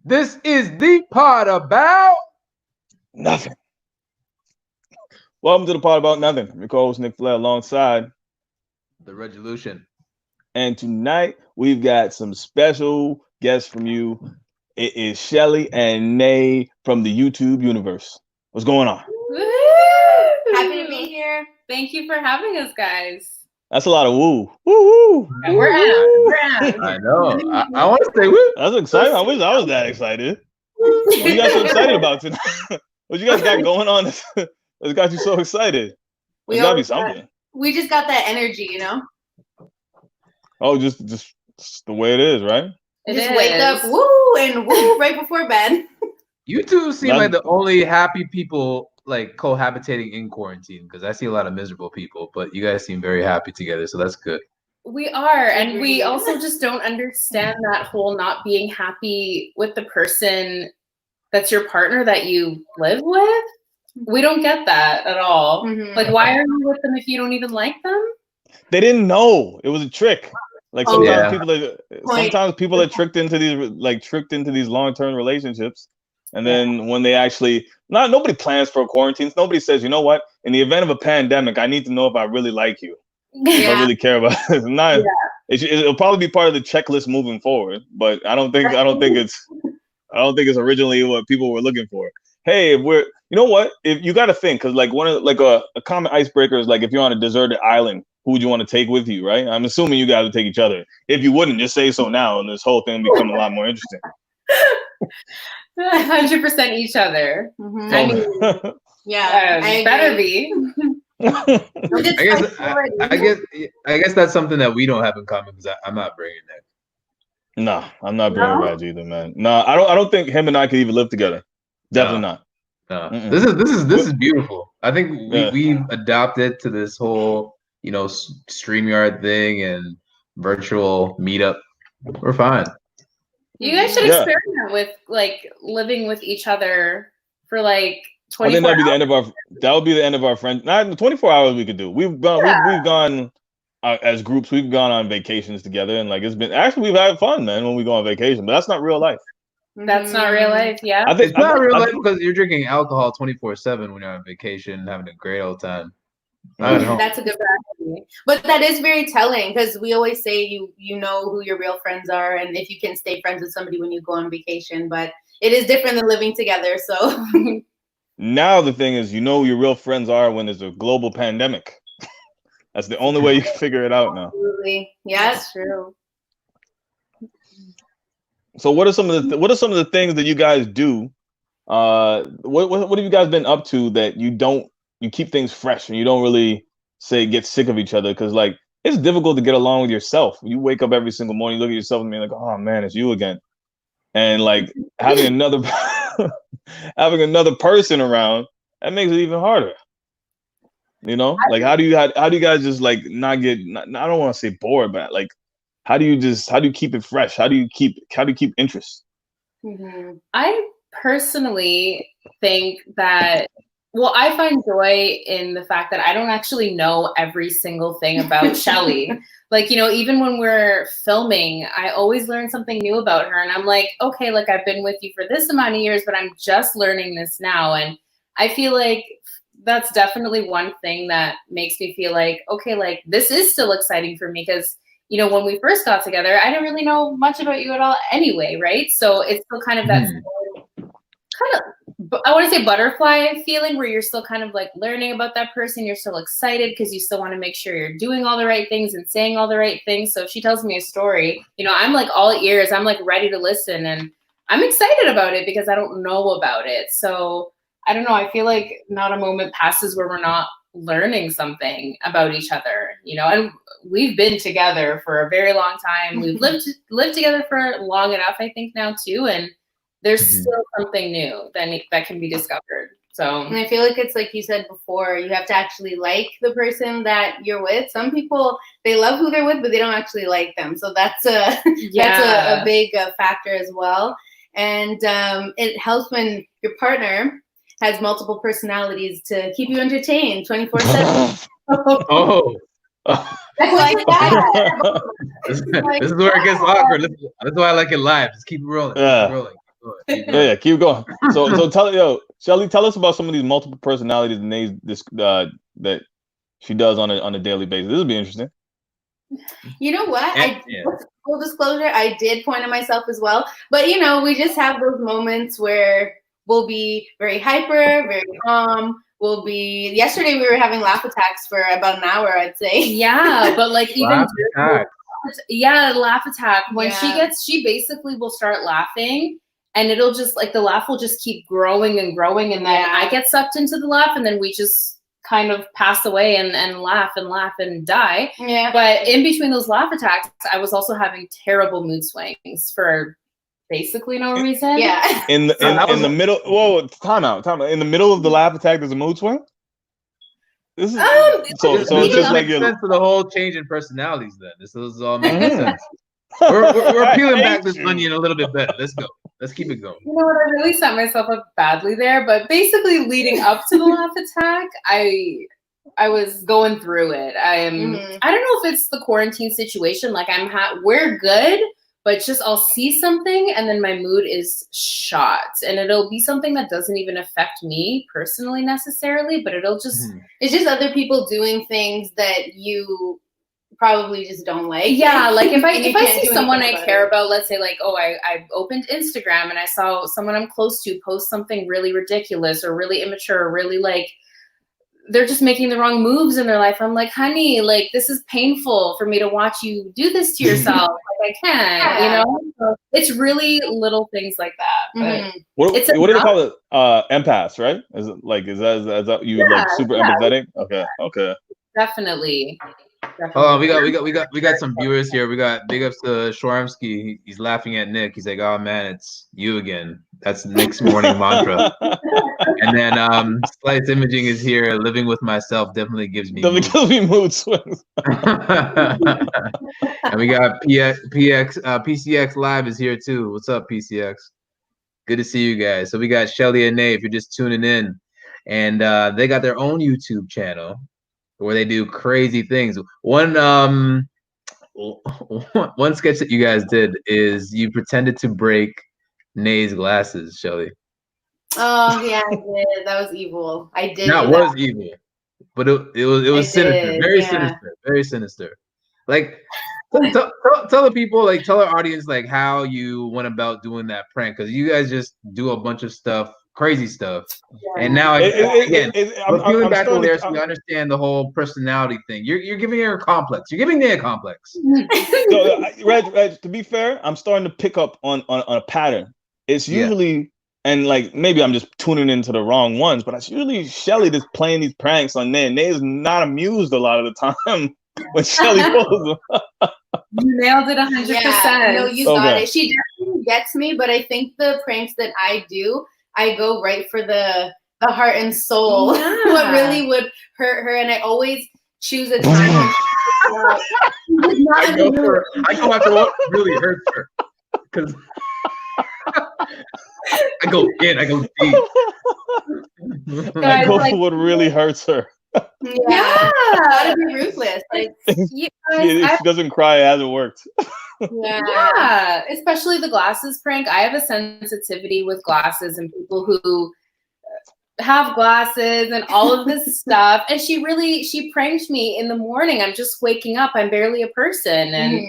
This is the pod about nothing. Welcome to the pod about nothing. I'm your co-host Nic Flair alongside The Reggolution. And tonight we've got some special guests from you. It is Chelley and Nay from the YouTube universe. What's going on? Woo! Happy to be here. Thank you for having us, guys. That's a lot of woo. Woo. We're out. I know. I want to say woo. That's exciting. I wish I was that excited. What you guys so excited about tonight? What you guys got going on that's got you so excited? There's gotta be something. We just got that energy, you know? Oh, just the way it is, right? Just wake up, woo, and woo right before bed. You two seem like the only happy people like cohabitating in quarantine, because I see a lot of miserable people, but you guys seem very happy together, so that's good. We are, and we also just don't understand that whole not being happy with the person that's your partner that you live with. We don't get that at all. Mm-hmm. Like, why are you with them if you don't even like them? They didn't know. It was a trick. Like sometimes people are tricked into these long-term relationships. And then when they actually, nobody plans for quarantines. Nobody says, you know what? In the event of a pandemic, I need to know if I really like you. If I really care about it. It'll probably be part of the checklist moving forward. But I don't think it's originally what people were looking for. Hey, you know what? If you got to think, because like a common icebreaker is like, if you're on a deserted island, who would you want to take with you, right? I'm assuming you guys would take each other. If you wouldn't, just say so now, and this whole thing will become a lot more interesting. 100% each other. Mm-hmm. I mean, better be. I guess that's something that we don't have in common, because I'm not bringing that. No, I'm not bringing Raj either, man. No, I don't think him and I could even live together. Definitely not. No. This is beautiful. I think we've adopted to this whole, StreamYard thing and virtual meetup. We're fine. You guys should experiment with like living with each other for like 24 hours. I think that would be the end of our friend. Not 24 hours we could do. We've gone as groups. We've gone on vacations together, and like we've had fun, man, when we go on vacation. But that's not real life. That's not real life. Yeah, it's not real life because you're drinking alcohol 24/7 when you're on vacation, having a great old time. That's a good strategy. But that is very telling, because we always say you know who your real friends are, and if you can stay friends with somebody when you go on vacation. But it is different than living together. So now the thing is, who your real friends are when there's a global pandemic. That's the only way you can figure it out now. Absolutely. Yeah, that's true. So what are some of the things that you guys do? What have you guys been up to that you keep things fresh and you don't really get sick of each other? Because like it's difficult to get along with yourself. You wake up every single morning, you look at yourself and be like, oh man, it's you again. And like having another person around, that makes it even harder. Like how do you guys just like not get? I don't want to say bored, but like how do you keep it fresh? How do you keep interest? Mm-hmm. I personally think that. Well, I find joy in the fact that I don't actually know every single thing about Chelley. Like, even when we're filming, I always learn something new about her. And I'm like, okay, like I've been with you for this amount of years, but I'm just learning this now. And I feel like that's definitely one thing that makes me feel like, okay, like this is still exciting for me, because, when we first got together, I didn't really know much about you at all anyway, right? So it's still kind of that I want to say butterfly feeling where you're still kind of like learning about that person. You're still excited because you still want to make sure you're doing all the right things and saying all the right things. So if she tells me a story, I'm like all ears. I'm like ready to listen, and I'm excited about it because I don't know about it. So I don't know. I feel like not a moment passes where we're not learning something about each other, and we've been together for a very long time. We've lived together for long enough, I think now too. And there's still something new that can be discovered. So, and I feel like it's like you said before, you have to actually like the person that you're with. Some people, they love who they're with, but they don't actually like them. So that's a big factor as well. And it helps when your partner has multiple personalities to keep you entertained 24/7. Oh. Like that. This is where it gets awkward. That's why I like it live. Just keep it rolling. Keep it rolling. Yeah, keep going. So Chelley, tell us about some of these multiple personalities and that she does on a daily basis. This will be interesting. You know what? Full disclosure, I did point at myself as well. But we just have those moments where we'll be very hyper, very calm. Yesterday we were having laugh attacks for about an hour, I'd say. Yeah, but like even laugh attack. When she basically will start laughing and it'll just like the laugh will just keep growing and growing, and then I get sucked into the laugh, and then we just kind of pass away and laugh and die. Yeah. But in between those laugh attacks, I was also having terrible mood swings for basically no reason. Yeah. In the middle. Whoa, time out. In the middle of the laugh attack, there's a mood swing. This is so it's just like sense to the whole change in personalities. Then this is all making sense. We're peeling back this onion a little bit better. Let's go. Let's keep it going. You know what? I really set myself up badly there, but basically leading up to the laugh attack, I was going through it. I don't know if it's the quarantine situation. Like we're good, but just I'll see something and then my mood is shot, and it'll be something that doesn't even affect me personally necessarily, but it'll just it's just other people doing things that you probably just don't like. Yeah, like if I see someone I care about, let's say like, I opened Instagram and I saw someone I'm close to post something really ridiculous or really immature or really like they're just making the wrong moves in their life. I'm like, honey, like this is painful for me to watch you do this to yourself. Like I can't, So it's really little things like that. But what do they call it? Empaths, right? Is that you like super empathetic? Okay. Definitely. Oh, we got some viewers here. We got big ups to Shormsky. He's laughing at Nick. He's like, "Oh man, it's you again." That's Nick's morning mantra. And then Slice Imaging is here. Living with myself definitely gives me mood swings. And we got PCX Live is here too. What's up, PCX? Good to see you guys. So we got Chelley Nay if you're just tuning in, and they got their own YouTube channel where they do crazy things. One sketch that you guys did is you pretended to break Nay's glasses, Chelley. Oh yeah, I did. That was evil. I did. That was evil, but it was sinister, very sinister. Like, tell the people, like, tell our audience, like, how you went about doing that prank, because you guys just do a bunch of stuff. Crazy stuff, and now again, we're peeling back on there, so we understand the whole personality thing. You're giving her a complex. You're giving me a complex. So, Reg, to be fair, I'm starting to pick up on a pattern. It's usually, and like maybe I'm just tuning into the wrong ones, but it's usually Chelley that's playing these pranks on Nay. Nay is not amused a lot of the time when Chelley pulls them. You nailed it 100%. Yeah, no, you got it. She definitely gets me, but I think the pranks that I do, I go right for the heart and soul. Yeah. What really would hurt her, and I always choose a time. I go after what really hurts her, because I go deep. I go for what really hurts her. Yeah, gotta be ruthless. Like, she doesn't cry. It hasn't worked. Yeah, especially the glasses prank. I have a sensitivity with glasses and people who have glasses and all of this stuff. And she pranked me in the morning. I'm just waking up. I'm barely a person. And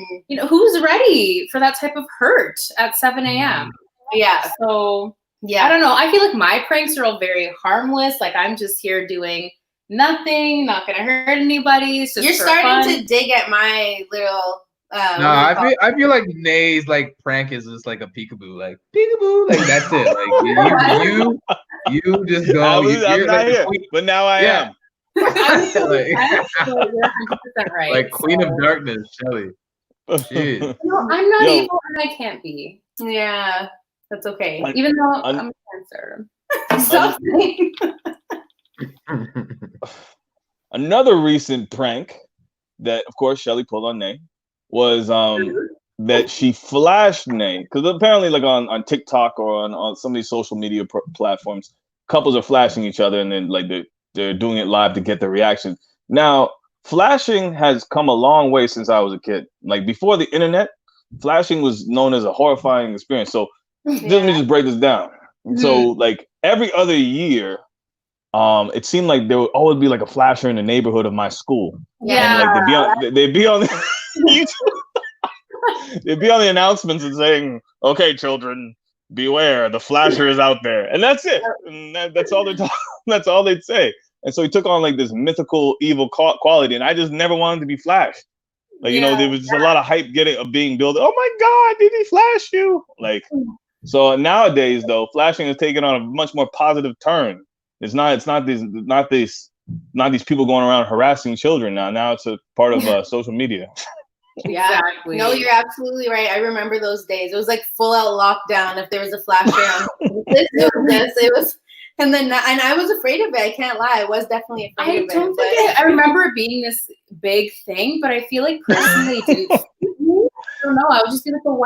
who's ready for that type of hurt at 7 a.m.? Yeah. So I don't know. I feel like my pranks are all very harmless. Like I'm just here doing nothing, not gonna hurt anybody. It's just you're starting to dig at my little. No, I feel like Nay's like prank is just like a peekaboo, like that's it. Like you just go. I'm not here, but now I am. You're 100% right. Like Queen of Darkness, Chelley. Jeez. No, I'm not evil, and I can't be. Yeah, that's okay. Even though I'm a Cancer. Something. Another recent prank that, of course, Chelley pulled on Nay was that she flashed Nay, because apparently, like on TikTok or on some of these social media platforms, couples are flashing each other, and then like they're doing it live to get the reaction. Now, flashing has come a long way since I was a kid. Like before the internet, flashing was known as a horrifying experience. So Let me just break this down. So like every other year, it seemed like there would always be like a flasher in the neighborhood of my school. Yeah. And like they'd be on they'd be on the announcements and saying, "Okay, children, beware, the flasher is out there," and that's it. And that's all they're that's all they'd say. And so he took on like this mythical evil quality, and I just never wanted to be Flash. Like, you know, there was just a lot of hype being built. Oh my God, did he flash you? Like, so nowadays though, flashing is taking on a much more positive turn. It's not these people going around harassing children now. Now it's a part of social media. Yeah, exactly. No, you're absolutely right. I remember those days. It was like full out lockdown. If there was a flasher on it was. And then, and I was afraid of it. I can't lie. I was definitely afraid of it. I remember it being this big thing, but I feel like personally, I don't know. I would just be like, well,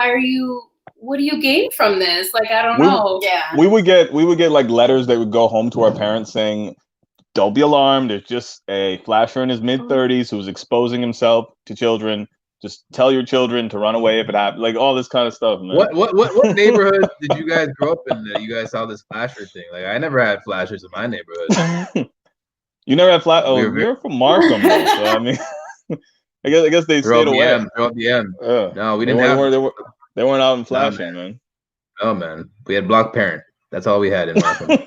what do you gain from this? Like, I don't know. Yeah. We would get like letters that would go home to our parents saying, don't be alarmed. There's just a flasher in his mid-30s who's exposing himself to children. Just tell your children to run away if it happens. Like all this kind of stuff, man. What neighborhood did you guys grow up in that you guys saw this flasher thing? Like I never had flashers in my neighborhood. You never had flash? Oh, you're from Markham, though, so I mean, I guess they stayed away. Throw up the M. No, we didn't They weren't out in flashing, man. Oh man, we had block parent. That's all we had in Markham.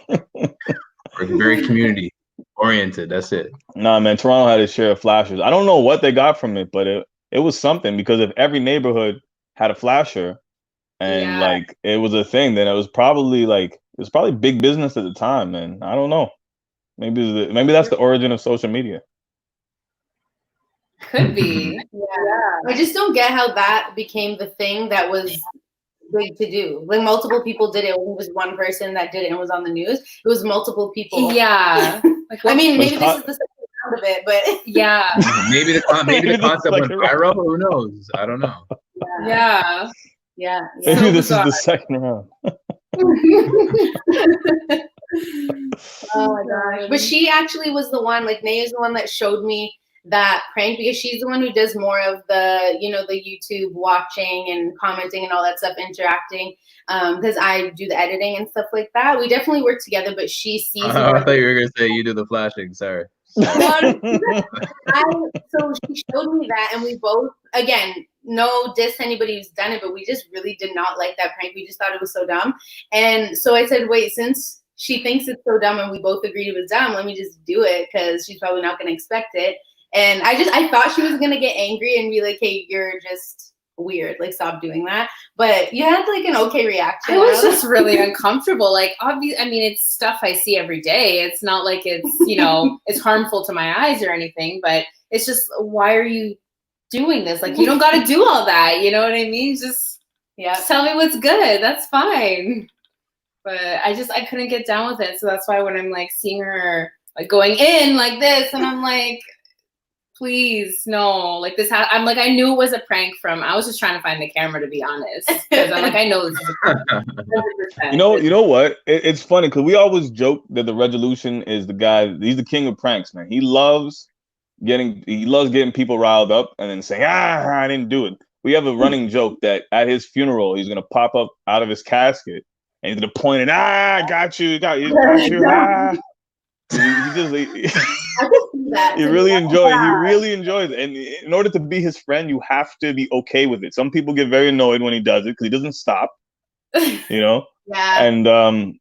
We're very community oriented. That's it. Nah, man, Toronto had its share of flashers. I don't know what they got from it, but it was something, because if every neighborhood had a flasher and like it was a thing, then it was probably big business at the time, man. I don't know. Maybe that's the origin of social media. Could be. I just don't get how that became the thing that was big to do. Like multiple people did it. It was one person that did it and was on the news. It was multiple people. Yeah. Like, I mean, maybe this is the second round of it, but maybe the concept went viral. Who knows? I don't know. Yeah. Maybe this is the second round. Oh my gosh. But she actually was the one, like Nay is the one that showed me that prank, because she's the one who does more of the, the YouTube watching and commenting and all that stuff, interacting. Because I do the editing and stuff like that. We definitely work together, but she sees. I thought you were gonna say you do the flashing. Sorry. So she showed me that, and we both, again, no diss anybody who's done it, but we just really did not like that prank. We just thought it was so dumb. And so I said, wait, since she thinks it's so dumb and we both agreed it was dumb, let me just do it, because she's probably not going to expect it. And I thought she was going to get angry and be like, hey, you're just weird. Like, stop doing that. But you had like an okay reaction. I was just really uncomfortable. Like, obviously, I mean, it's stuff I see every day. It's not like it's, it's harmful to my eyes or anything, but it's just, why are you doing this? Like, you don't got to do all that. You know what I mean? Just tell me what's good. That's fine. But I couldn't get down with it. So that's why when I'm like seeing her like going in like this, and I'm like, please, no, like this. I'm like, I knew it was a prank I was just trying to find the camera, to be honest. Because I'm like, I know this is a prank. 100%. You know what? It's funny because we always joke that the Reggolution is the guy. He's the king of pranks, man. He loves getting people riled up and then saying, I didn't do it. We have a running joke that at his funeral, he's gonna pop up out of his casket and he's gonna point it. I got you. Got you. He really enjoys it. And in order to be his friend, you have to be okay with it. Some people get very annoyed when he does it because he doesn't stop. Yeah. And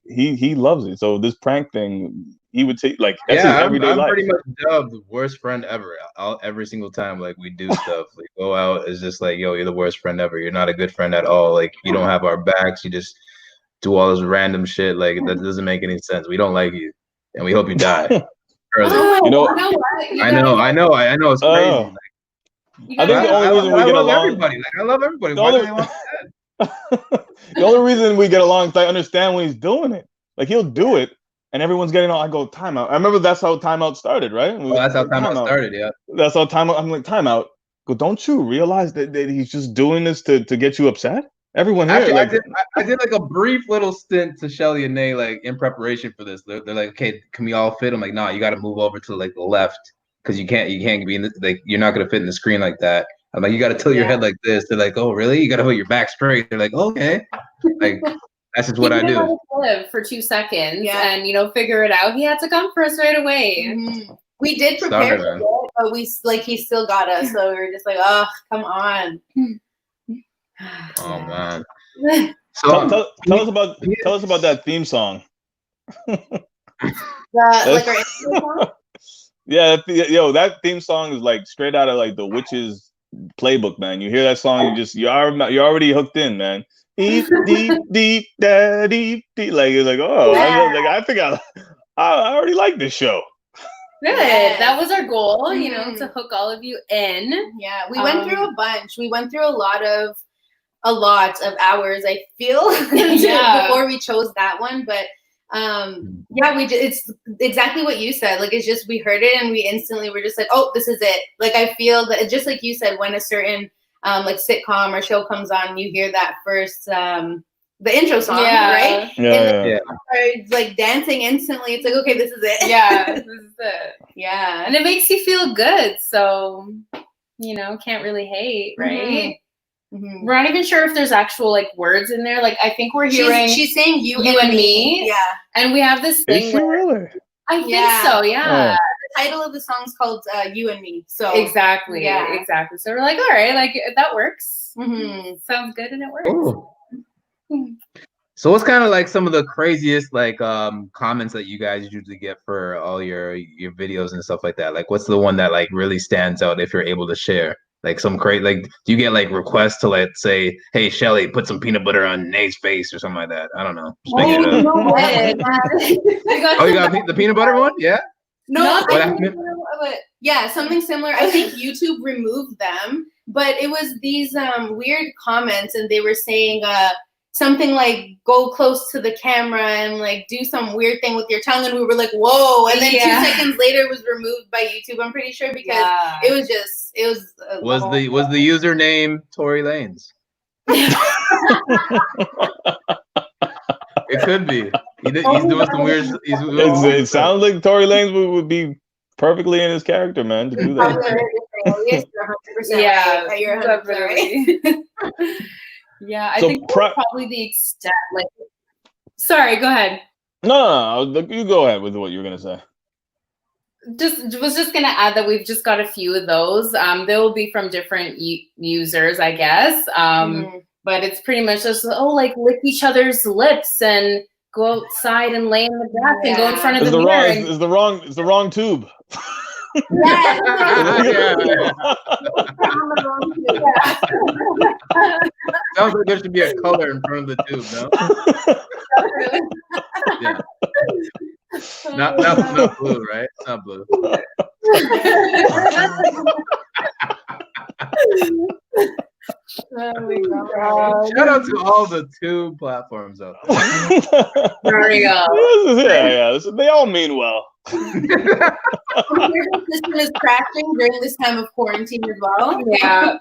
he loves it. So this prank thing, he would take like that's his everyday life. I'm pretty much dubbed the worst friend ever. Every single time like we do stuff, like go out, it's just like, yo, you're the worst friend ever. You're not a good friend at all. Like you don't have our backs. You just do all this random shit. Like that doesn't make any sense. We don't like you, and we hope you die early. I know. It's crazy. I think the only reason we get along. Everybody. Like I love everybody. Why do they want that? The only reason we get along is I understand when he's doing it. Like he'll do it, and everyone's getting all. I go timeout. I remember that's how timeout started, right? That's how timeout started. Yeah. That's how timeout. I'm like timeout. Go. Don't you realize that he's just doing this to get you upset? Everyone here. Actually, I did like a brief little stint to Chelley Nay, like in preparation for this. They're like, okay, can we all fit? I'm like, nah, you got to move over to like the left because you can't be in like you're not gonna fit in the screen like that. I'm like, you got to tilt your head like this. They're like, oh really? You got to hold your back straight. They're like, okay. Like that's just what I do. Live for 2 seconds and, you know, figure it out. He had to come for us right away. Mm-hmm. We did prepare for it, but we like he still got us, so we were just like, oh, come on. Oh man. So tell us about that theme song. Like our intro song? Yeah, that theme song is like straight out of like the Witches playbook, man. You hear that song, you're already hooked in, man. Deep, deep, deep, da, deep, deep. Like it's like, oh, I think I already like this show. Good. That was our goal, you know, to hook all of you in. Yeah, we went through a bunch. We went through a lot of hours, I feel, before we chose that one. But it's exactly what you said. Like, it's just we heard it and we instantly were just like, oh, this is it. Like, I feel that just like you said, when a certain like sitcom or show comes on, you hear that first the intro song, right? Yeah. Like dancing instantly. It's like, okay, this is it. Yeah, this is it. Yeah. And it makes you feel good. So, you know, can't really hate, right? Mm-hmm. We're not even sure if there's actual like words in there. Like, I think we're hearing she's saying you and me. Yeah. And we have this thing. Is she really? I think so, yeah. Oh. The title of the song is called You and Me. So exactly. So we're like, all right, like that works. Mm-hmm. Sounds good and it works. Ooh. So what's kind of like some of the craziest like comments that you guys usually get for all your videos and stuff like that? Like what's the one that like really stands out if you're able to share? Like some crazy, like do you get like requests to like say, hey Chelley, put some peanut butter on Nay's face or something like that? I don't know. Just making it up. Oh, you got the peanut butter one? Yeah. No, yeah, something similar. I think YouTube removed them, but it was these weird comments, and they were saying something like go close to the camera and like do some weird thing with your tongue, and we were like, whoa, and then 2 seconds later it was removed by YouTube, I'm pretty sure, because it was was the username Tory Lanez? It could be. He's doing some weird. It sounds like Tory Lanez would be perfectly in his character, man, to do that. Yeah, you're 100% right. Yeah, I think probably the extent. Like, sorry, go ahead. No, you go ahead with what you were gonna say. Was just gonna add that we've just got a few of those. They will be from different users, I guess. But it's pretty much just like lick each other's lips and go outside and lay in the grass and go in front of the mirror. It's the wrong tube. Sounds like there should be a color in front of the tube, no? Yeah. Not blue, right? It's not blue. Oh my God. Shout out to all the tube platforms out there. There we go. Yeah. They all mean well. Your system is crashing during this time of quarantine as well. Yeah.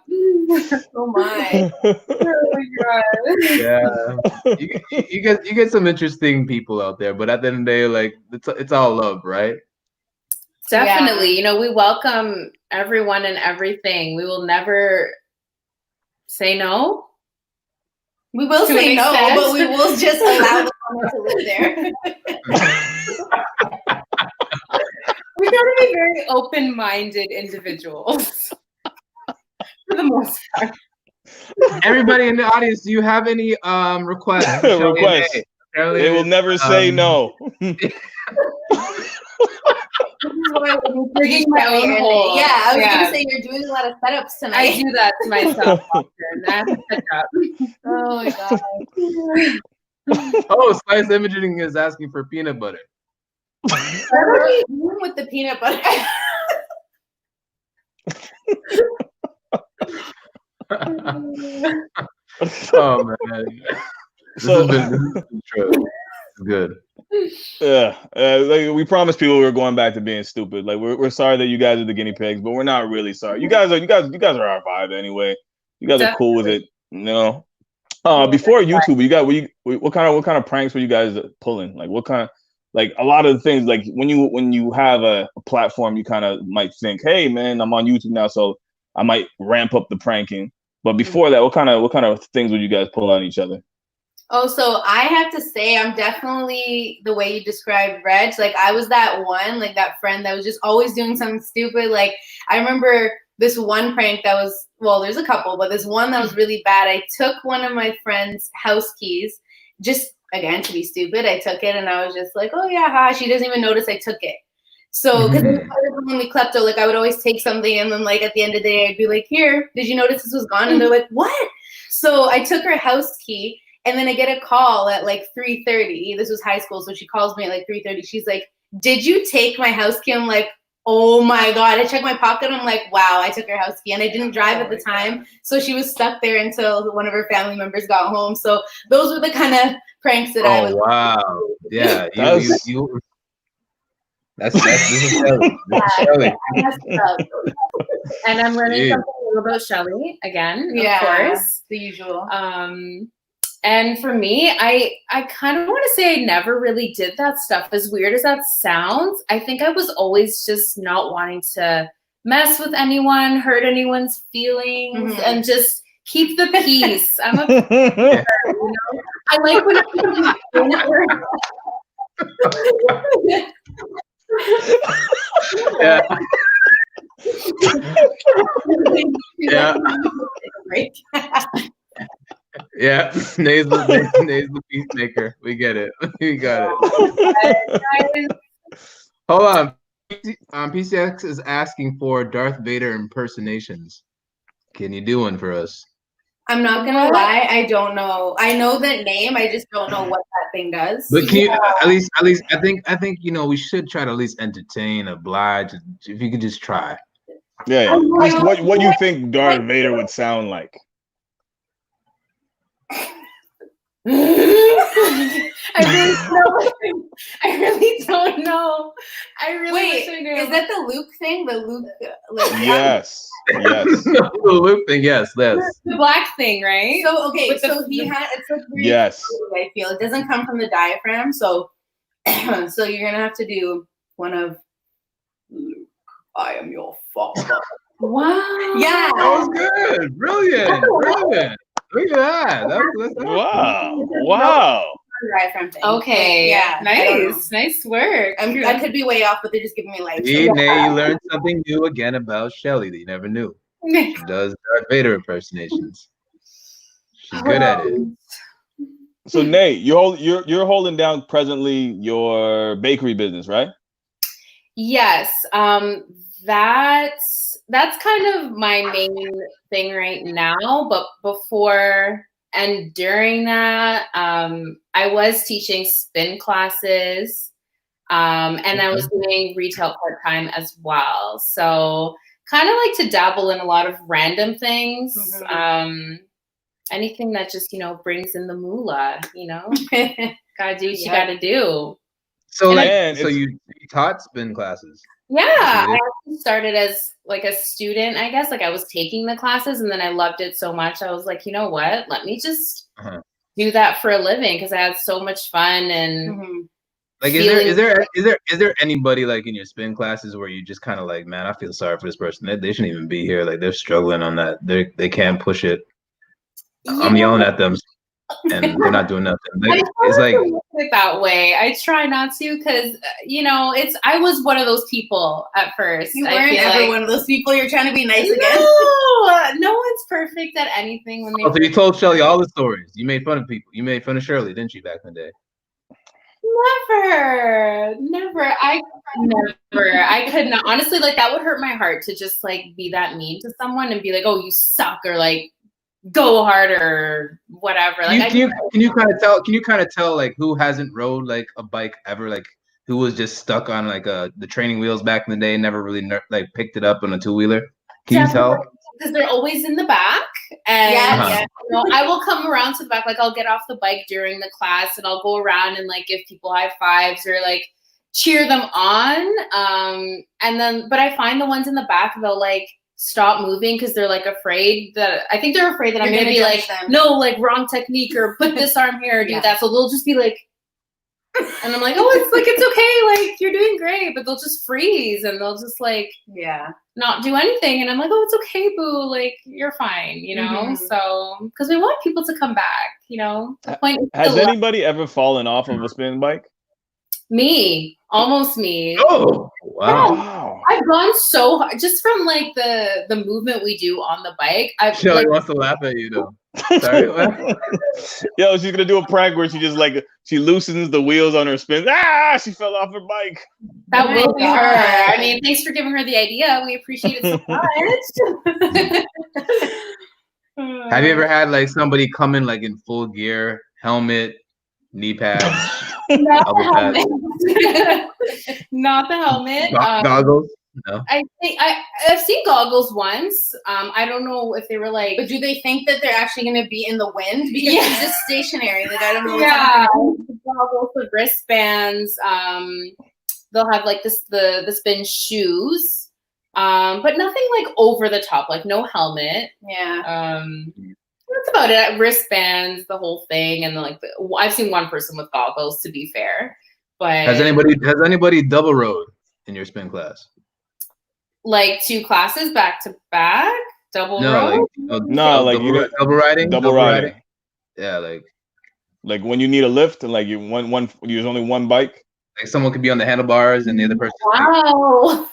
Oh my. Oh my God. Yeah. You get some interesting people out there, but at the end of the day, like it's all love, right? Definitely. You know, we welcome everyone and everything. We will never say no. We will say no, but we will just allow the comment to live there. We try to be very open-minded individuals for the most part. Everybody in the audience, do you have any requests? Requests. They will never say no. Digging my own hole. Yeah, I was gonna say you're doing a lot of setups tonight. I do that to myself often. That's a pickup. Oh my God. Oh, Slice Imaging is asking for peanut butter. What are you doing with the peanut butter? Oh man. This has been true. It's good. Yeah, like we promised people we were going back to being stupid. Like we're sorry that you guys are the guinea pigs, but we're not really sorry. You guys are our vibe anyway. You guys are cool with it, you know. Before YouTube, what kind of pranks were you guys pulling? Like what kind of, like a lot of the things, like when you have a platform, you kind of might think, hey man, I'm on YouTube now, so I might ramp up the pranking. But before that, what kind of things would you guys pull on each other? Oh, so I have to say, I'm definitely the way you described Reg. Like, I was that one, like that friend that was just always doing something stupid. Like, I remember this one prank that was, well, there's a couple, but this one that was really bad. I took one of my friend's house keys, just again to be stupid. I took it and I was just like, oh yeah, ha. She doesn't even notice I took it. So, because when we klepto, like I would always take something and then like at the end of the day, I'd be like, here, did you notice this was gone? And they're like, what? So I took her house key. And then I get a call at like 3:30. This was high school, so she calls me at like 3:30. She's like, did you take my house key? I'm like, oh my God. I checked my pocket. I'm like, wow, I took her house key. And I didn't drive at the time. So she was stuck there until one of her family members got home. So those were the kind of pranks that I was. Oh, wow. Yeah. This is Chelley. And I'm learning something new about Chelley again, of course. The usual. And for me, I kind of want to say I never really did that stuff. As weird as that sounds, I think I was always just not wanting to mess with anyone, hurt anyone's feelings, and just keep the peace. I'm a you know? I like when Yeah, Nay's the peacemaker. We get it. We got it. Hold on. PCX is asking for Darth Vader impersonations. Can you do one for us? I'm not gonna lie, I don't know. I know that name, I just don't know what that thing does. But can you at least I think we should try to at least entertain, oblige. If you could just try. Yeah. What you think Darth Vader would sound like? I really don't know. Wait, is that the Luke thing? The Luke, yes. The Luke thing, yes. The black thing, right? So he had it's like yes. I feel it doesn't come from the diaphragm, so so you're gonna have to do one of Luke, I am your father. Wow. Yeah. That was good. Brilliant. Look at that. Wow. Okay. Yeah. Nice work. I could be way off, but they're just giving me like. See, Nay, you learned something new again about Chelley that you never knew. She does Darth Vader impersonations. She's good at it. So, Nay, you're holding down presently your bakery business, right? Yes. That's kind of my main thing right now. But before and during that, I was teaching spin classes, and I was doing retail part-time as well. So kind of like to dabble in a lot of random things. Anything that just, brings in the moolah, gotta do what you gotta do. So you taught spin classes? Yeah, I actually started as like a student, I guess. Like I was taking the classes and then I loved it so much. I was like, you know what? Let me just do that for a living because I had so much fun and like is there anybody like in your spin classes where you just kind of like, man, I feel sorry for this person. They shouldn't even be here. Like they're struggling on that. They can't push it. Yeah. I'm yelling at them. And they're not doing nothing. It's like that way. I try not to because I was one of those people at first. You weren't ever one of those people. You're trying to be nice again. No one's perfect at anything. When they so you told Chelley all the stories. You made fun of people. You made fun of Shirley, didn't you, back in the day? Never. I could not. Honestly, like that would hurt my heart to just like be that mean to someone and be like, "Oh, you suck," or like, go harder or whatever. Like can you kind of tell like who hasn't rode like a bike ever, like who was just stuck on like the training wheels back in the day and never really like picked it up on a two-wheeler? Can you tell? Because they're always in the back, and I will come around to the back. Like I'll get off the bike during the class and I'll go around and like give people high fives or like cheer them on. And then but I find the ones in the back, they'll like stop moving because they're like afraid that I'm gonna be like them. No, like wrong technique or put this arm here or do that. So they'll just be like, and I'm like, oh, it's okay, like you're doing great, but they'll just freeze and they'll just like not do anything, and I'm like, oh, it's okay, boo, like you're fine, you know. So because we want people to come back, you know. The point is has anybody ever fallen off of a spin bike? Me, almost me. Oh, wow. Wow. I've gone so hard just from like the movement we do on the bike. Chelley like, wants to laugh at you though. Sorry. Yo, she's gonna do a prank where she just like she loosens the wheels on her spin. Ah, she fell off her bike. That will be her. I mean, thanks for giving her the idea. We appreciate it so much. Have you ever had like somebody come in like in full gear, helmet, knee pads? Not the helmet. Not the helmet. Goggles? No. I think I've seen goggles once. I don't know if they were like. But do they think that they're actually going to be in the wind? Because it's just stationary. Like I don't know. Yeah, goggles, the wristbands. They'll have like the spin shoes, but nothing like over the top. Like no helmet. Yeah. That's about it. Wristbands, the whole thing, and like I've seen one person with goggles. To be fair, but has anybody double rode in your spin class? Like 2 classes back to back, double road? Double riding. Yeah, like when you need a lift and like there's only one bike. Like someone could be on the handlebars and the other person. Wow.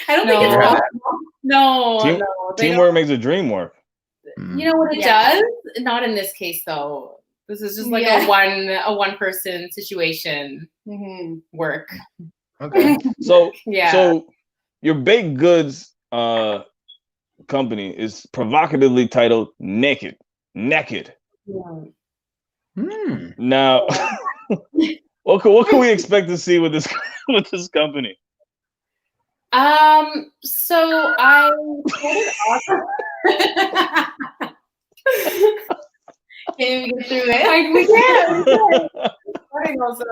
I don't think it's possible. No. Teamwork makes the dream work. You know what it does? Not in this case though. This is just like a one person situation work. Okay. So your baked goods company is provocatively titled Naked. Now, what can we expect to see with this company? So I started off. Can we get through it? We can. Starting also.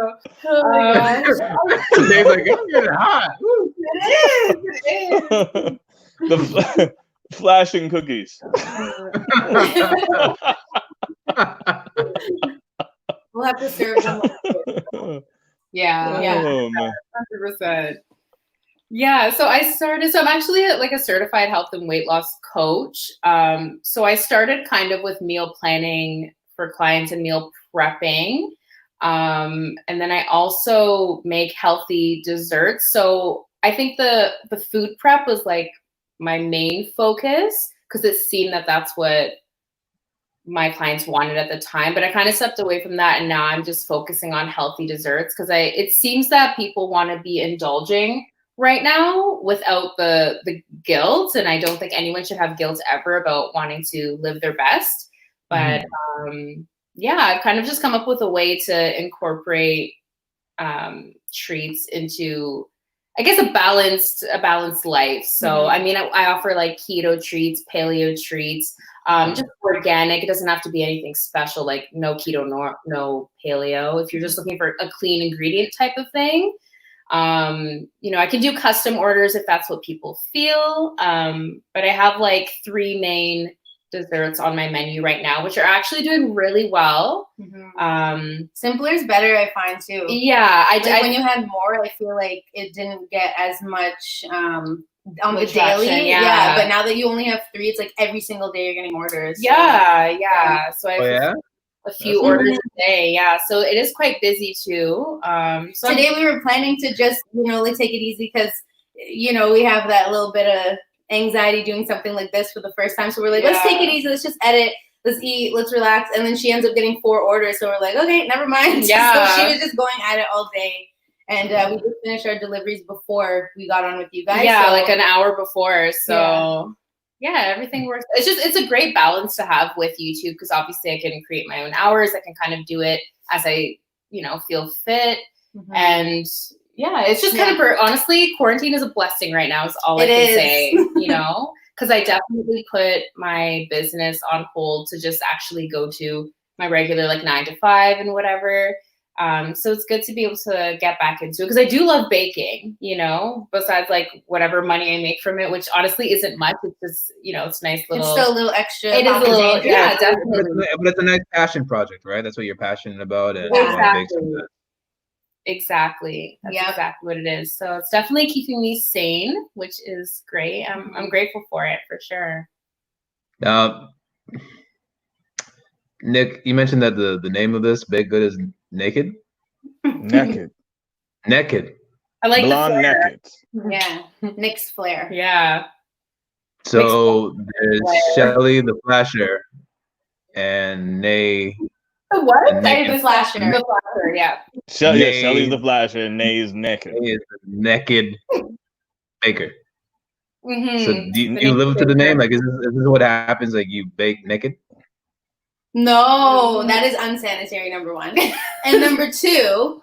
Dave's like, it's getting hot. It is. The flashing cookies. We'll have to serve them. Yeah. Oh, man. 100%. Yeah, so I'm actually like a certified health and weight loss coach. So I started kind of with meal planning for clients and meal prepping. And then I also make healthy desserts. So I think the food prep was like my main focus because it seemed that that's what my clients wanted at the time. But I kind of stepped away from that, and now I'm just focusing on healthy desserts because it seems that people want to be indulging right now without the guilt, and I don't think anyone should have guilt ever about wanting to live their best. But I've kind of just come up with a way to incorporate treats into, I guess, a balanced life. So I mean, I offer like keto treats, paleo treats, just organic. It doesn't have to be anything special, like no keto, no paleo. If you're just looking for a clean ingredient type of thing. I can do custom orders if that's what people feel. But I have like 3 main desserts on my menu right now, which are actually doing really well. Simpler is better, I find too. Yeah. When you had more, I feel like it didn't get as much on the daily. Yeah. But now that you only have 3, it's like every single day you're getting orders. So. Yeah. So I have a few orders a day. Yeah. So it is quite busy too. So today we were planning to just, like take it easy because, we have that little bit of anxiety doing something like this for the first time. So we're like, let's take it easy. Let's just edit. Let's eat. Let's relax. And then she ends up getting 4 orders. So we're like, okay, never mind. Yeah. So she was just going at it all day. And we just finished our deliveries before we got on with you guys. Yeah, so, like an hour before. So yeah, everything works. It's a great balance to have with YouTube because obviously I can create my own hours. I can kind of do it as I, feel fit. And yeah, it's just kind of, honestly, quarantine is a blessing right now is all I can say, because I definitely put my business on hold to just actually go to my regular like 9 to 5 and whatever. So it's good to be able to get back into it because I do love baking, besides like whatever money I make from it, which honestly isn't much. It's just, it's nice little. It's still a little extra. It is a little, definitely. But it's a nice passion project, right? That's what you're passionate about. And exactly. Exactly. That's exactly what it is. So it's definitely keeping me sane, which is great. I'm grateful for it, for sure. Nick, you mentioned that the name of this Big Good is Naked. Naked. Naked. I like Blonde naked. Yeah, Nic Flair. Yeah. So there's Chelley the Flasher and Nay. What? The Flasher. The Flasher, yeah. Chelley's the Flasher and Nay is naked. Nay is the naked baker. Mm-hmm. So do you live up to the name? Like, is this what happens? Like, you bake naked? No, that is unsanitary, number one. And number two,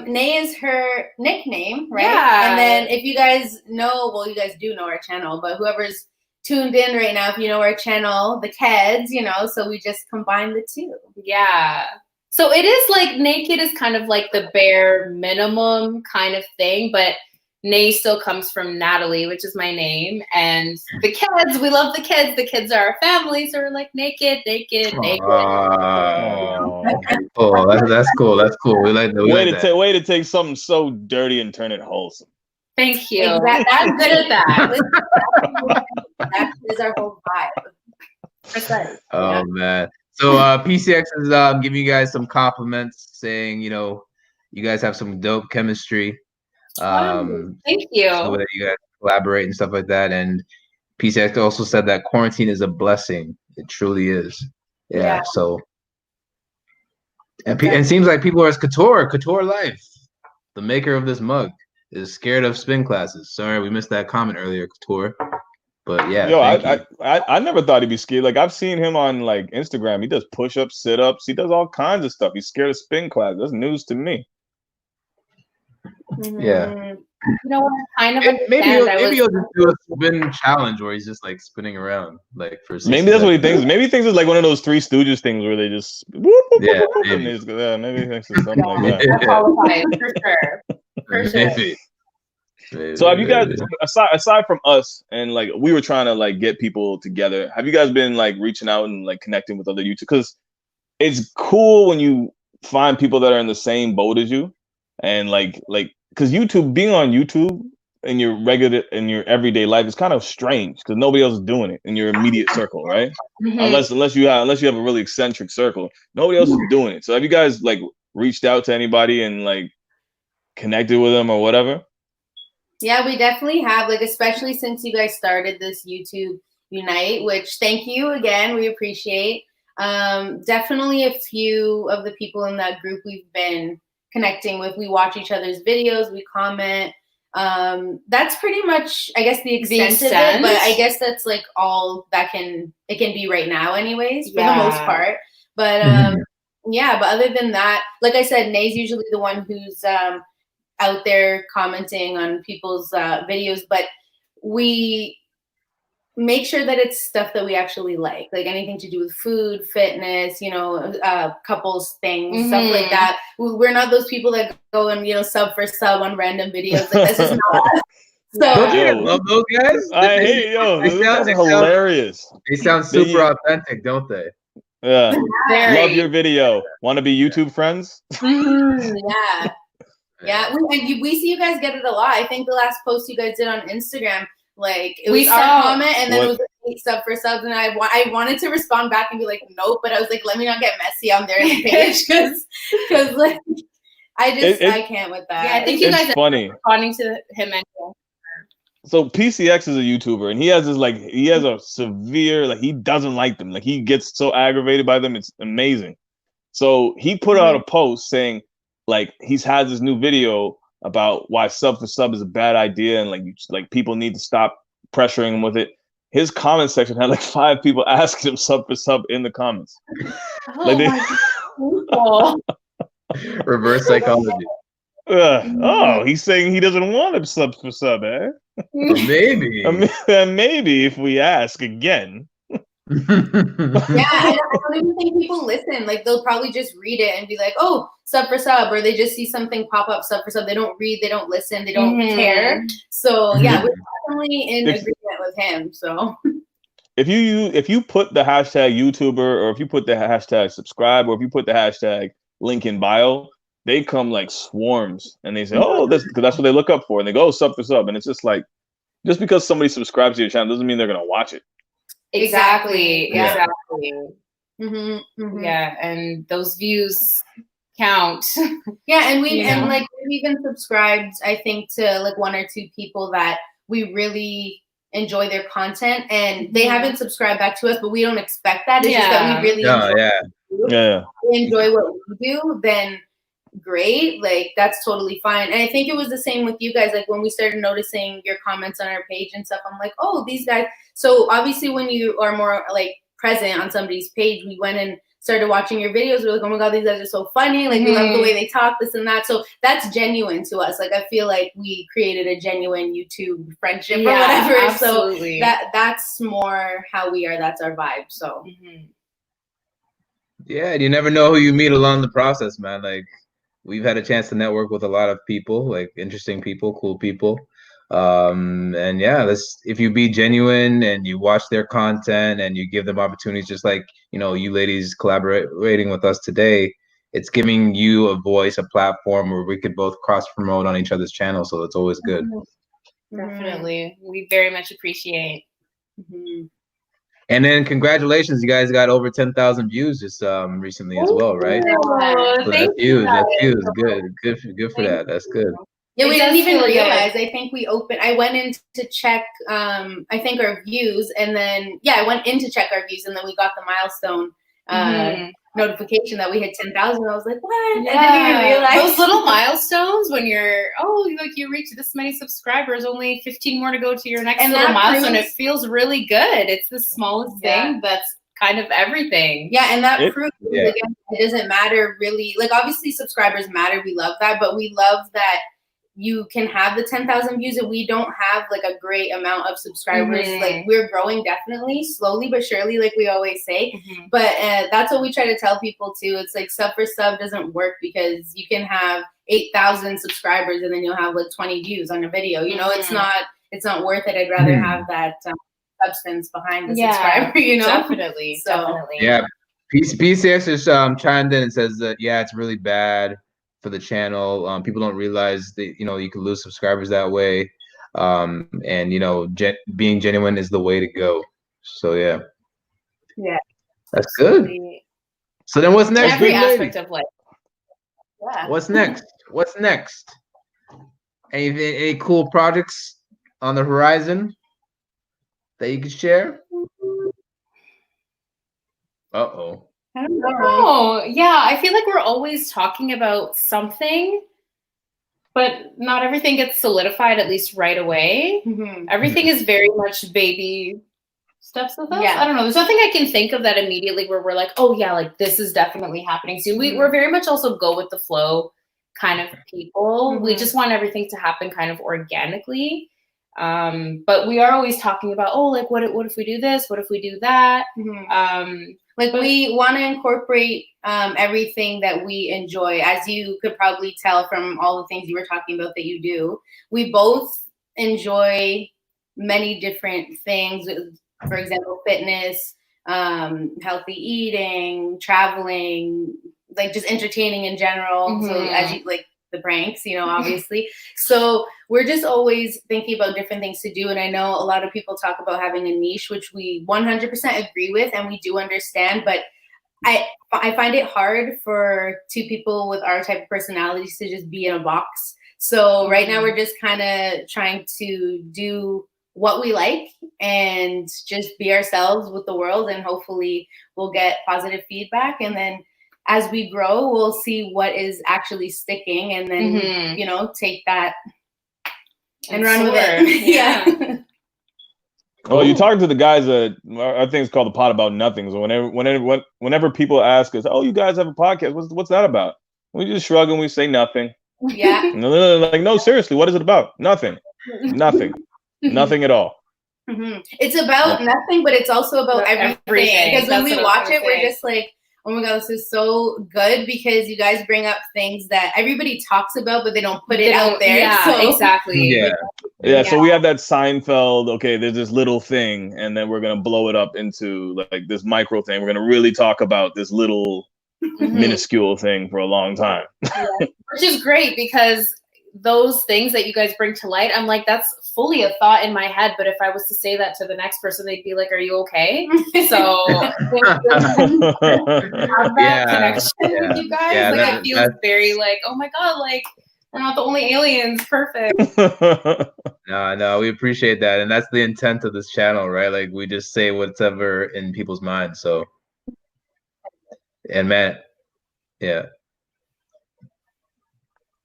Nay is her nickname, right? Yeah. And then if you guys know, well, you guys do know our channel, but whoever's tuned in right now, if you know our channel, the Keds, you know, so we just combine the two. Yeah. So it is like naked is kind of like the bare minimum kind of thing, but Nay still comes from Natalie, which is my name, and the Keds. We love the Keds. The kids are our family, so we're like naked. Oh, that's cool. That's cool. We like that. Way to take something so dirty and turn it wholesome. Thank you. Exactly. I'm good at that. That is our whole vibe. Oh man. So PCX is giving you guys some compliments, saying, you know, you guys have some dope chemistry. Thank you. So that you guys collaborate and stuff like that. And PCX also said that quarantine is a blessing. It truly is. Yeah. So and it seems like people are Couture Life, the maker of this mug, is scared of spin classes. Sorry, we missed that comment earlier, Couture. But yeah, yo, I never thought he'd be scared. Like, I've seen him on like Instagram. He does push-ups, sit-ups. He does all kinds of stuff. He's scared of spin class. That's news to me. Yeah. You know what? Kind of maybe he'll just do a spin challenge where he's just like spinning around like for. Maybe that's what he thinks. Maybe he thinks it's like one of those Three Stooges things where they just maybe he thinks it's something like that. For sure. Maybe. So have you guys, aside from us and like we were trying to like get people together, have you guys been like reaching out and like connecting with other YouTubers? Because it's cool when you find people that are in the same boat as you, and like because being on YouTube in your everyday life is kind of strange because nobody else is doing it in your immediate circle, right? Mm-hmm. Unless you have a really eccentric circle, nobody else is doing it. So have you guys like reached out to anybody and like connected with them or whatever? Yeah, we definitely have, like, especially since you guys started this YouTube Unite, which thank you again, we appreciate. Definitely a few of the people in that group we've been connecting with. We watch each other's videos, we comment. That's pretty much, I guess, the extent of it, but I guess that's like all that it can be right now anyways, for the most part. But yeah, but other than that, like I said, Nay's usually the one who's out there commenting on people's videos, but we make sure that it's stuff that we actually like anything to do with food, fitness, you know, couples things, stuff like that. We're not those people that go and, sub for sub on random videos. Like, that's just not us. So love those guys. I hate those guys are hilarious. They sound super authentic, don't they? Yeah. Love your video. Want to be YouTube friends? Yeah. Yeah, we see you guys get it a lot. I think the last post you guys did on Instagram, like, it was our comment, and then it was like sub for subs, and I wanted to respond back and be like, nope, but I was like, let me not get messy on their page, because like, I can't with that. Yeah, I think you guys are responding to him anyway. So PCX is a YouTuber, and he has a severe, like, he doesn't like them. Like, he gets so aggravated by them, it's amazing. So he put out a post saying, like, he's had this new video about why sub for sub is a bad idea, and like people need to stop pressuring him with it. His comment section had like 5 people asking him sub for sub in the comments. Reverse psychology. He's saying he doesn't want him sub for sub, eh? Maybe. Maybe if we ask again. Yeah, I don't even think people listen. Like, they'll probably just read it and be like, oh, sub for sub, or they just see something pop up, sub for sub. They don't read, they don't listen, they don't care. So yeah, we're definitely in agreement with him. So if you put the hashtag YouTuber, or if you put the hashtag subscribe, or if you put the hashtag link in bio, they come like swarms, and they say, "Oh, this," because that's what they look up for, and they go, "Oh, sub for sub," and it's just like, just because somebody subscribes to your channel doesn't mean they're gonna watch it. Exactly. Yeah. Exactly. Yeah, and those views count. Yeah, and and like we've even subscribed, I think, to like 1 or 2 people that we really enjoy their content, and they haven't subscribed back to us, but we don't expect that. It's just that we really enjoy what we do, then great, like that's totally fine. And I think it was the same with you guys, like when we started noticing your comments on our page and stuff, I'm like, oh, these guys. So obviously when you are more like present on somebody's page, we went and started watching your videos. We're like, oh my god, these guys are so funny, like we love the way they talk, this and that. So that's genuine to us. Like I feel like we created a genuine YouTube friendship or whatever. Absolutely. So that's more how we are. That's our vibe. So yeah, you never know who you meet along the process, man. Like we've had a chance to network with a lot of people, like interesting people, cool people. And yeah, if you be genuine and you watch their content and you give them opportunities, just like, you know, you ladies collaborating with us today, it's giving you a voice, a platform where we could both cross promote on each other's channels. So it's always good. Definitely. We very much appreciate. And then congratulations, you guys got over 10,000 views just recently as well, right? So that's huge. That's huge. Good for that. That's good. Yeah, we didn't even realize. I think I went in to check, I think our views, and then I went in to check our views, and then we got the milestone notification that we hit 10,000. I was like, what? Yeah. I didn't even realize those little milestones when you're you reach this many subscribers, only 15 more to go to your next little milestone. It feels really good. It's the smallest thing that's kind of everything. Yeah, and that proves again, it doesn't matter really. Like obviously subscribers matter. We love that, but we love that you can have the 10,000 views and we don't have like a great amount of subscribers. Like we're growing definitely slowly but surely, like we always say. But that's what we try to tell people too. It's like sub for sub doesn't work, because you can have 8,000 subscribers and then you'll have like 20 views on a video. You know, it's not worth it. I'd rather have that substance behind the subscriber, you know? Definitely. Yeah. PCX just chimed in and says that, it's really bad for the channel. People don't realize that, you know, you can lose subscribers that way. And, you know, being genuine is the way to go. So, yeah. That's good. So then what's next? Every aspect of life. Yeah. What's next? What's next? Any cool projects on the horizon that you could share? Uh-oh. I don't know. Yeah, I feel like we're always talking about something, but not everything gets solidified, at least right away. Everything is very much baby steps with us. I don't know. There's nothing I can think of that immediately where we're like, oh yeah, like this is definitely happening soon. We're very much also go with the flow kind of people. We just want everything to happen kind of organically. But we are always talking about, oh, like what if we do this? What if we do that? Like we want to incorporate everything that we enjoy. As you could probably tell from all the things you were talking about that you do, we both enjoy many different things. For example, fitness, healthy eating, traveling, like just entertaining in general. So as you like the pranks, you know, obviously. So we're just always thinking about different things to do. And I know a lot of people talk about having a niche, which we 100% agree with and we do understand. But I find it hard for two people with our type of personalities to just be in a box. So right now we're just kind of trying to do what we like and just be ourselves with the world, and hopefully we'll get positive feedback. And then as we grow, we'll see what is actually sticking, and then, you know, take that and run with it. Yeah. Well, you're talking to the guys that I think it's called The Pot About Nothing. So whenever people ask us, oh, you guys have a podcast, what's that about? We just shrug and we say nothing. Yeah. Like, no, seriously, what is it about? Nothing. Nothing. Nothing at all. It's about nothing, but it's also about everything. Because when we watch it, we're just like, oh my God, this is so good, because you guys bring up things that everybody talks about, but they don't put it out there. Yeah, so. Exactly. Yeah, so we have that Seinfeld, okay, there's this little thing, and then we're going to blow it up into like this micro thing. We're going to really talk about this little minuscule thing for a long time. Yeah. Which is great because those things that you guys bring to light, I'm like, that's fully a thought in my head. But if I was to say that to the next person, they'd be like, "Are you okay?" So have that connection with you guys. Yeah, like it feels very like, oh my god, like we're not the only aliens. Perfect. No, we appreciate that, and that's the intent of this channel, right? Like we just say whatever in people's minds. So, and man, yeah.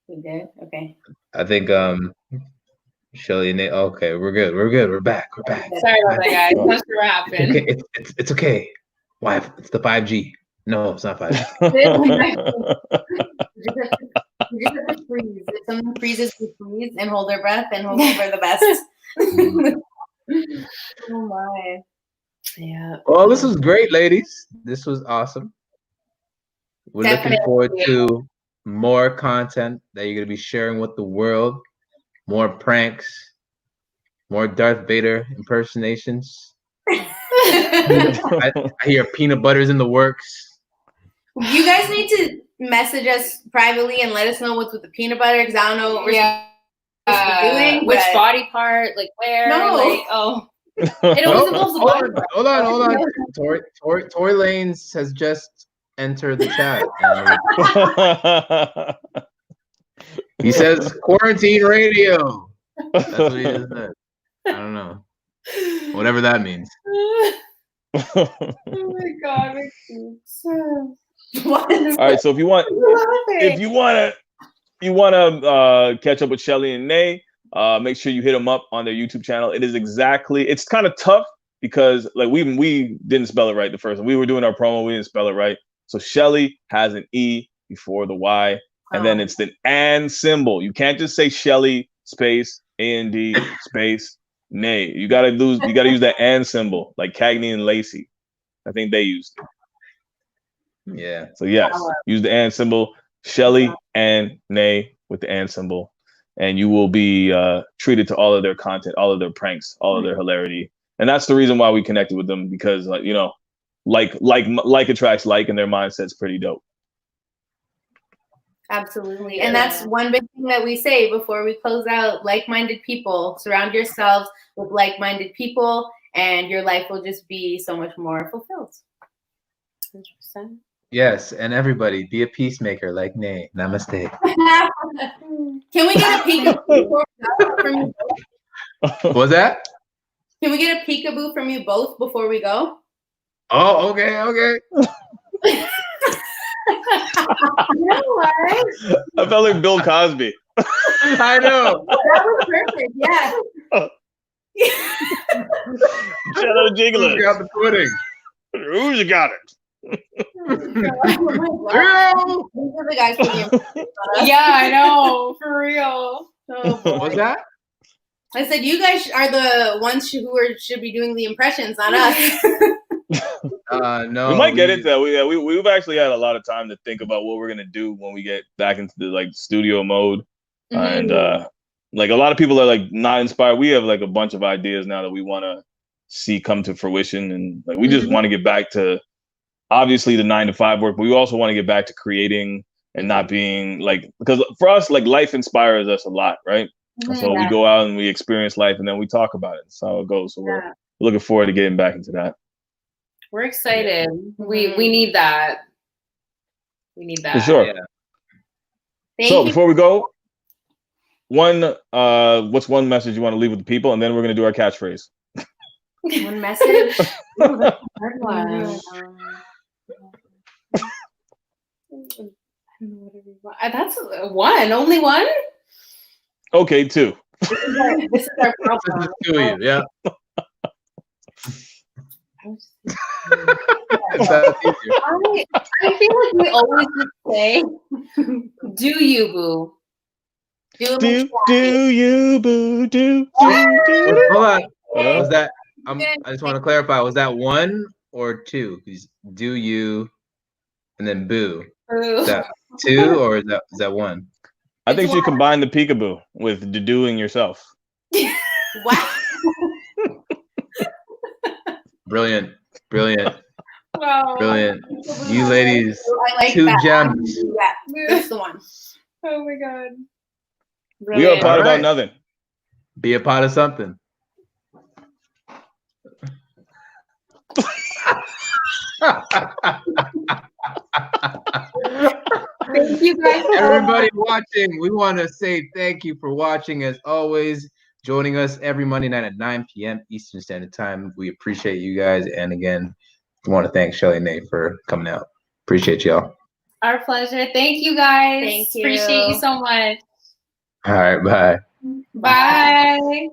We good? Okay. I think Chelley Nay. Okay, we're good. We're back. Sorry about that, guys. That's what happened. Okay, it's okay. Why? It's the 5G. No, it's not 5G. You just have to freeze. If someone freezes, we freeze and hold their breath and hope for the best. Oh my. Yeah. Well, this was great, ladies. This was awesome. We're looking forward to more content that you're going to be sharing with the world. More pranks. More Darth Vader impersonations. I hear peanut butter's in the works. You guys need to message us privately and let us know what's with the peanut butter, because I don't know what we're doing. Which body part, like where? No. Like, oh. It always involves the body part. Hold on. Tory Lanez has just entered the chat. He says quarantine radio. That's what he just said. I don't know. Whatever that means. Oh my god. All right, so if you want to catch up with Chelley and Nay, make sure you hit them up on their YouTube channel. It's kind of tough because like we didn't spell it right the first time. We were doing our promo, we didn't spell it right. So Chelley has an E before the Y, and then it's the and symbol. You can't just say Chelley space A-N-D space Nay. You gotta use that and symbol, like Cagney and Lacey. I think they used it. Yeah. So yes, use the and symbol, Chelley and Nay with the and symbol, and you will be treated to all of their content, all of their pranks, all of their hilarity. And that's the reason why we connected with them, because like attracts like, and their mindset's pretty dope. Absolutely. And that's one big thing that we say before we close out: like-minded people. Surround yourselves with like-minded people, and your life will just be so much more fulfilled. 100%. Yes, and everybody be a peacemaker like Nay. Namaste. Can we get a peekaboo from you both? What was that? Can we get a peekaboo from you both before we go? Oh, okay. You know what? I felt like Bill Cosby. I know. That was perfect. Yeah. Jello Jiggler. Who's got the pudding? Who's got it? These are the guys for the Yeah, I know. For real. Oh, what was that? I said you guys are the ones should be doing the impressions, not us. No. We might get into that. We've actually had a lot of time to think about what we're gonna do when we get back into the like studio mode, and like a lot of people are like not inspired. We have like a bunch of ideas now that we want to see come to fruition, and like we just want to get back to obviously the 9-to-5 work, but we also want to get back to creating and not being like, because for us, like life inspires us a lot, right? So we go out and we experience life, and then we talk about it. That's how it goes. So we're looking forward to getting back into that. We're excited. We need that. We need that. For sure. Yeah. So before we go, what's one message you want to leave with the people, and then we're gonna do our catchphrase. One message. Ooh, that's a hard one. That's one. Only one. Okay, 2. This is our problem. Yeah. I feel like we always just say, "Do you, boo? Do you, boo? Do." Hold on. Was that? I just want to clarify. Was that 1 or 2? Do you, and then boo. Is that 2 or is that 1? I think you combine the peekaboo with doing yourself. Wow. Brilliant. Wow. Brilliant. You ladies, I like 2 that. gems. Yeah, that's the one. Oh my god. We are a Brilliant. part All about right. nothing. Be a part of something. Thank you guys. Everybody watching, we want to say thank you for watching as always, joining us every Monday night at 9 p.m. Eastern Standard Time. We appreciate you guys. And again, I want to thank Chelley Nay for coming out. Appreciate y'all. Our pleasure. Thank you guys. Thank you. Appreciate you so much. All right, bye. Bye.